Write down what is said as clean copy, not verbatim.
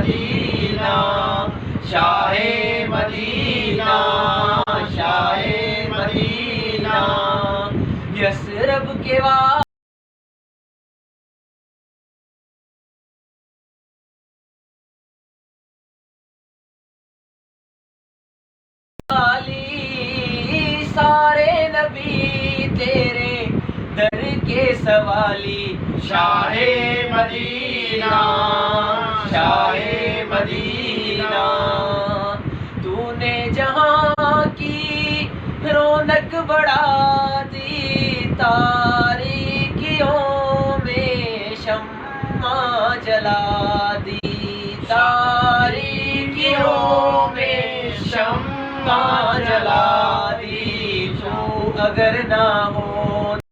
مدینہ شاہ مدینہ شاہ مدینہ یثرب کے والی سارے نبی تیرے در کے سوالی شاہ مدینہ شاہ مدینہ تو نے جہاں کی رونق بڑھا دی تاریکیوں میں شمع جلا دی تاریکیوں میں شمع جلا دی تو اگر نہ ہو